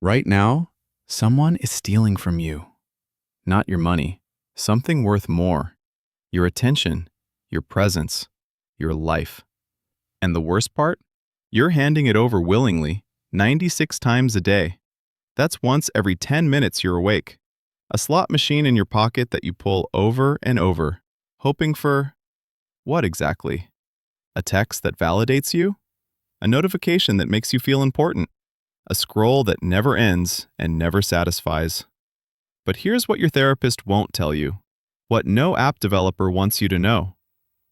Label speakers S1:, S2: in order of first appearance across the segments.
S1: Right now, someone is stealing from you. Not your money, something worth more. Your attention, your presence, your life. And the worst part? You're handing it over willingly, 96 times a day. That's once every 10 minutes you're awake. A slot machine in your pocket that you pull over and over, hoping for what exactly? A text that validates you? A notification that makes you feel important? A scroll that never ends and never satisfies. But here's what your therapist won't tell you. What no app developer wants you to know.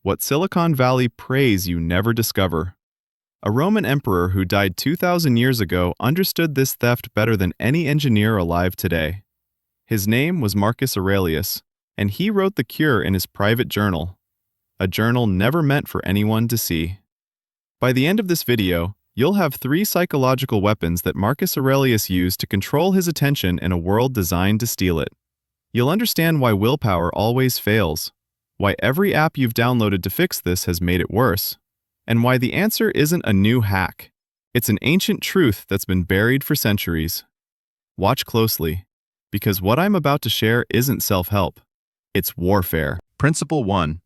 S1: What Silicon Valley prays you never discover. A Roman emperor who died 2,000 years ago understood this theft better than any engineer alive today. His name was Marcus Aurelius, and he wrote the cure in his private journal. A journal never meant for anyone to see. By the end of this video, you'll have 3 psychological weapons that Marcus Aurelius used to control his attention in a world designed to steal it. You'll understand why willpower always fails, why every app you've downloaded to fix this has made it worse, and why the answer isn't a new hack. It's an ancient truth that's been buried for centuries. Watch closely, because what I'm about to share isn't self-help. It's warfare. Principle 1.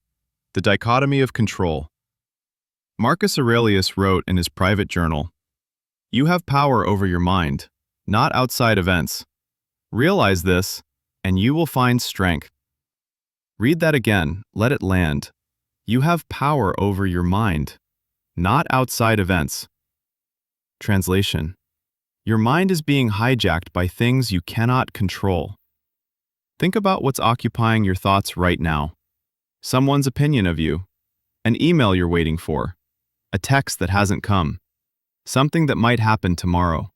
S1: The Dichotomy of Control. Marcus Aurelius wrote in his private journal, "You have power over your mind, not outside events. Realize this, and you will find strength." Read that again, let it land. You have power over your mind, not outside events. Translation: your mind is being hijacked by things you cannot control. Think about what's occupying your thoughts right now. Someone's opinion of you, an email you're waiting for, a text that hasn't come, something that might happen tomorrow.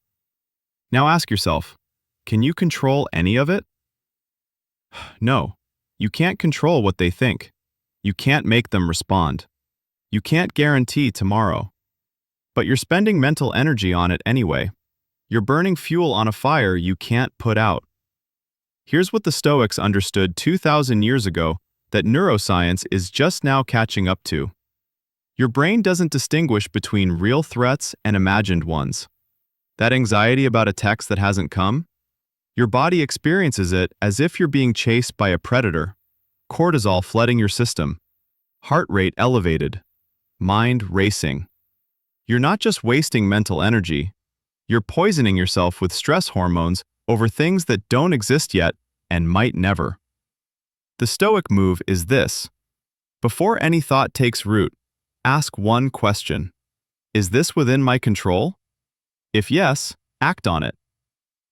S1: Now ask yourself, can you control any of it? No, you can't control what they think. You can't make them respond. You can't guarantee tomorrow. But you're spending mental energy on it anyway. You're burning fuel on a fire you can't put out. Here's what the Stoics understood 2,000 years ago that neuroscience is just now catching up to. Your brain doesn't distinguish between real threats and imagined ones. That anxiety about a text that hasn't come? Your body experiences it as if you're being chased by a predator. Cortisol flooding your system. Heart rate elevated. Mind racing. You're not just wasting mental energy. You're poisoning yourself with stress hormones over things that don't exist yet and might never. The Stoic move is this. Before any thought takes root, ask one question. Is this within my control? If yes, act on it.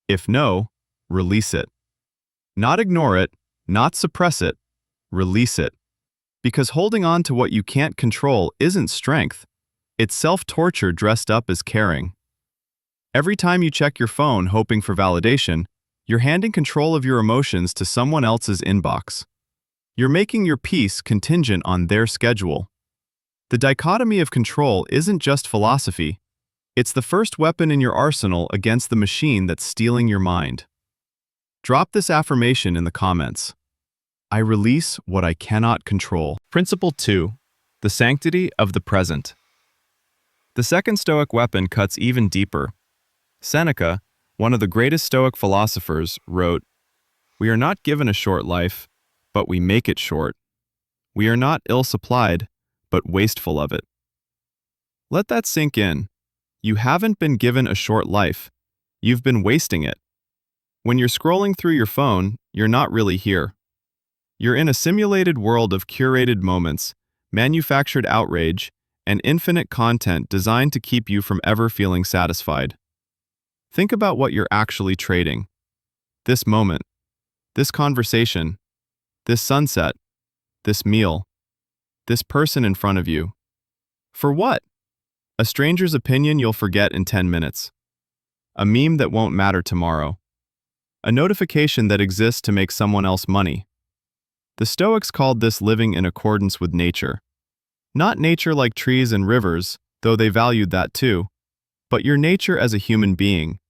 S1: If no, release it. Not ignore it, not suppress it, release it. Because holding on to what you can't control isn't strength. It's self-torture dressed up as caring. Every time you check your phone hoping for validation, you're handing control of your emotions to someone else's inbox. You're making your peace contingent on their schedule. The dichotomy of control isn't just philosophy. It's the first weapon in your arsenal against the machine that's stealing your mind. Drop this affirmation in the comments. I release what I cannot control. Principle 2. The sanctity of the present. The second Stoic weapon cuts even deeper. Seneca, one of the greatest Stoic philosophers, wrote, "We are not given a short life, but we make it short. We are not ill-supplied, but wasteful of it." Let that sink in. You haven't been given a short life. You've been wasting it. When you're scrolling through your phone, you're not really here. You're in a simulated world of curated moments, manufactured outrage, and infinite content designed to keep you from ever feeling satisfied. Think about what you're actually trading. This moment, this conversation, this sunset, this meal, this person in front of you. For what? A stranger's opinion you'll forget in 10 minutes. A meme that won't matter tomorrow. A notification that exists to make someone else money. The Stoics called this living in accordance with nature. Not nature like trees and rivers, though they valued that too, but your nature as a human being.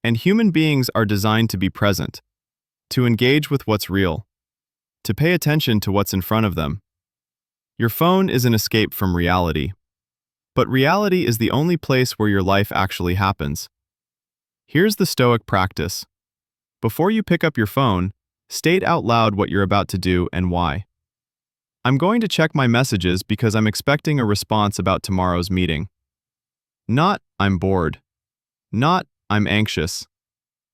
S1: And human beings are designed to be present, to engage with what's real, to pay attention to what's in front of them. Your phone is an escape from reality. But reality is the only place where your life actually happens. Here's the Stoic practice. Before you pick up your phone, state out loud what you're about to do and why. I'm going to check my messages because I'm expecting a response about tomorrow's meeting. Not, I'm bored. Not, I'm anxious.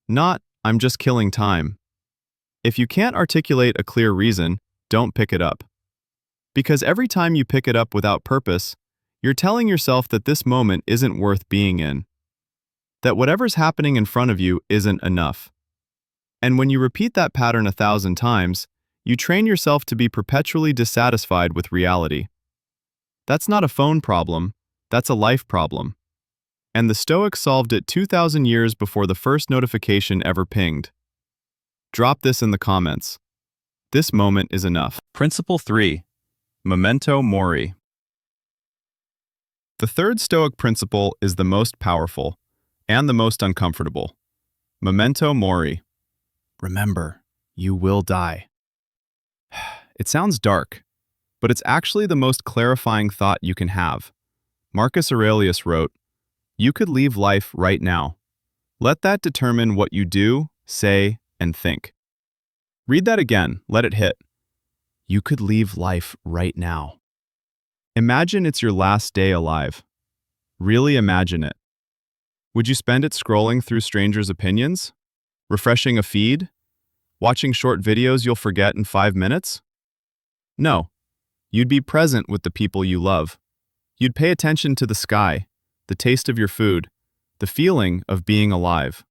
S1: Not, I'm just killing time. If you can't articulate a clear reason, don't pick it up. Because every time you pick it up without purpose, you're telling yourself that this moment isn't worth being in. That whatever's happening in front of you isn't enough. And when you repeat that pattern 1,000 times, you train yourself to be perpetually dissatisfied with reality. That's not a phone problem, that's a life problem. And the Stoics solved it 2,000 years before the first notification ever pinged. Drop this in the comments. This moment is enough. Principle 3. Memento Mori. The third Stoic principle is the most powerful and the most uncomfortable. Memento Mori. Remember, you will die. It sounds dark, but it's actually the most clarifying thought you can have. Marcus Aurelius wrote, "You could leave life right now. Let that determine what you do, say, and think." Read that again, let it hit. You could leave life right now. Imagine it's your last day alive. Really imagine it. Would you spend it scrolling through strangers' opinions? Refreshing a feed? Watching short videos you'll forget in 5 minutes? No. You'd be present with the people you love. You'd pay attention to the sky, the taste of your food, the feeling of being alive.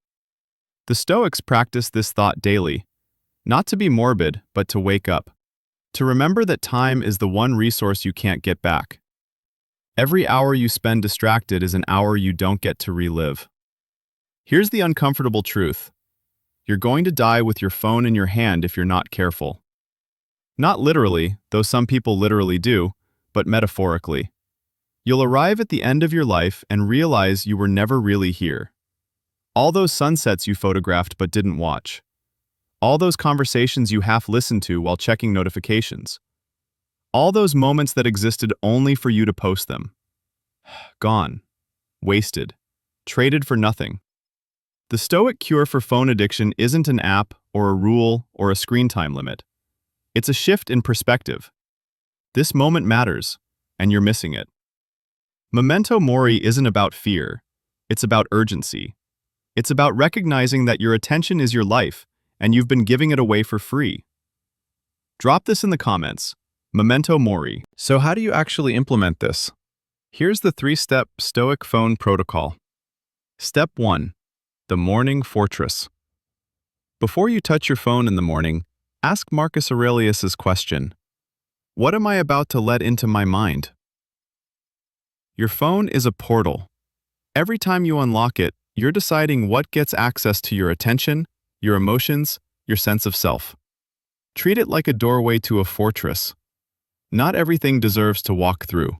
S1: The Stoics practice this thought daily, not to be morbid, but to wake up. To remember that time is the one resource you can't get back. Every hour you spend distracted is an hour you don't get to relive. Here's the uncomfortable truth. You're going to die with your phone in your hand if you're not careful. Not literally, though some people literally do, but metaphorically. You'll arrive at the end of your life and realize you were never really here. All those sunsets you photographed but didn't watch. All those conversations you half listened to while checking notifications. All those moments that existed only for you to post them. Gone. Wasted. Traded for nothing. The Stoic cure for phone addiction isn't an app or a rule or a screen time limit. It's a shift in perspective. This moment matters, and you're missing it. Memento Mori isn't about fear. It's about urgency. It's about recognizing that your attention is your life, and you've been giving it away for free. Drop this in the comments. Memento Mori. So how do you actually implement this? Here's the 3-step Stoic phone protocol. Step 1. The Morning Fortress. Before you touch your phone in the morning, ask Marcus Aurelius's question. What am I about to let into my mind? Your phone is a portal. Every time you unlock it, you're deciding what gets access to your attention, your emotions, your sense of self. Treat it like a doorway to a fortress. Not everything deserves to walk through.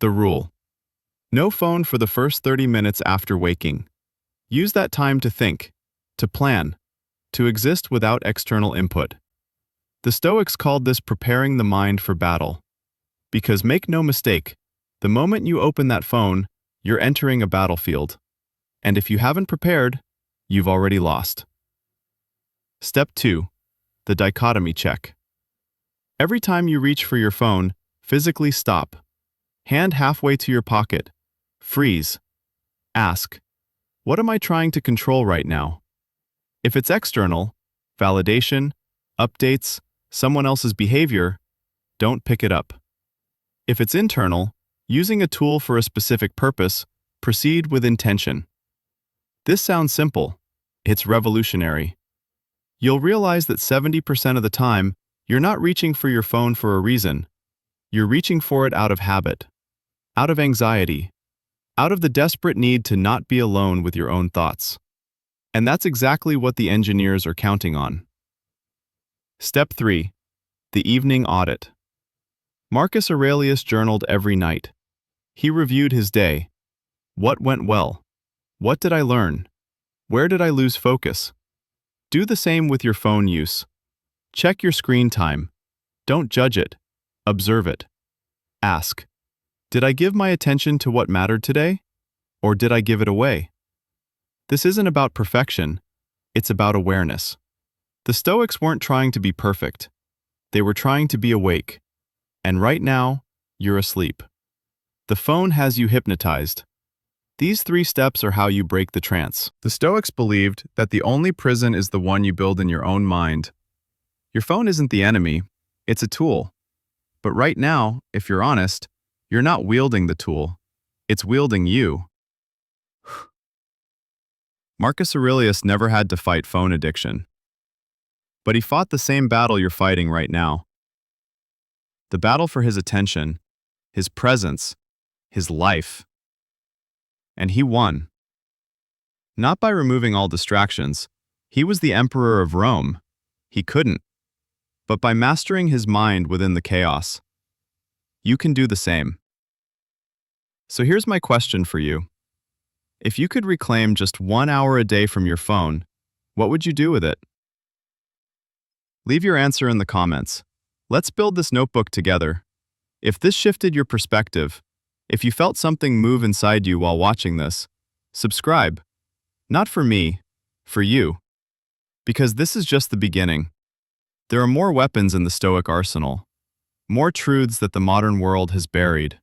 S1: The rule. No phone for the first 30 minutes after waking. Use that time to think, to plan, to exist without external input. The Stoics called this preparing the mind for battle. Because make no mistake, the moment you open that phone, you're entering a battlefield. And if you haven't prepared, you've already lost. Step 2. The dichotomy check. Every time you reach for your phone, physically stop. Hand halfway to your pocket. Freeze. Ask, what am I trying to control right now? If it's external, validation, updates, someone else's behavior, don't pick it up. If it's internal, using a tool for a specific purpose, proceed with intention. This sounds simple. It's revolutionary. You'll realize that 70% of the time, you're not reaching for your phone for a reason. You're reaching for it out of habit, out of anxiety, out of the desperate need to not be alone with your own thoughts. And that's exactly what the engineers are counting on. Step 3. The evening audit. Marcus Aurelius journaled every night. He reviewed his day. What went well? What did I learn? Where did I lose focus? Do the same with your phone use. Check your screen time. Don't judge it. Observe it. Ask, did I give my attention to what mattered today? Or did I give it away? This isn't about perfection, it's about awareness. The Stoics weren't trying to be perfect. They were trying to be awake. And right now, you're asleep. The phone has you hypnotized. These 3 steps are how you break the trance. The Stoics believed that the only prison is the one you build in your own mind. Your phone isn't the enemy, it's a tool. But right now, if you're honest, you're not wielding the tool. It's wielding you. Marcus Aurelius never had to fight phone addiction. But he fought the same battle you're fighting right now. The battle for his attention, his presence, his life. And he won. Not by removing all distractions. He was the emperor of Rome. He couldn't. But by mastering his mind within the chaos. You can do the same. So here's my question for you. If you could reclaim just 1 hour a day from your phone, what would you do with it? Leave your answer in the comments. Let's build this notebook together. If this shifted your perspective, if you felt something move inside you while watching this, subscribe. Not for me, for you. Because this is just the beginning. There are more weapons in the Stoic arsenal. More truths that the modern world has buried.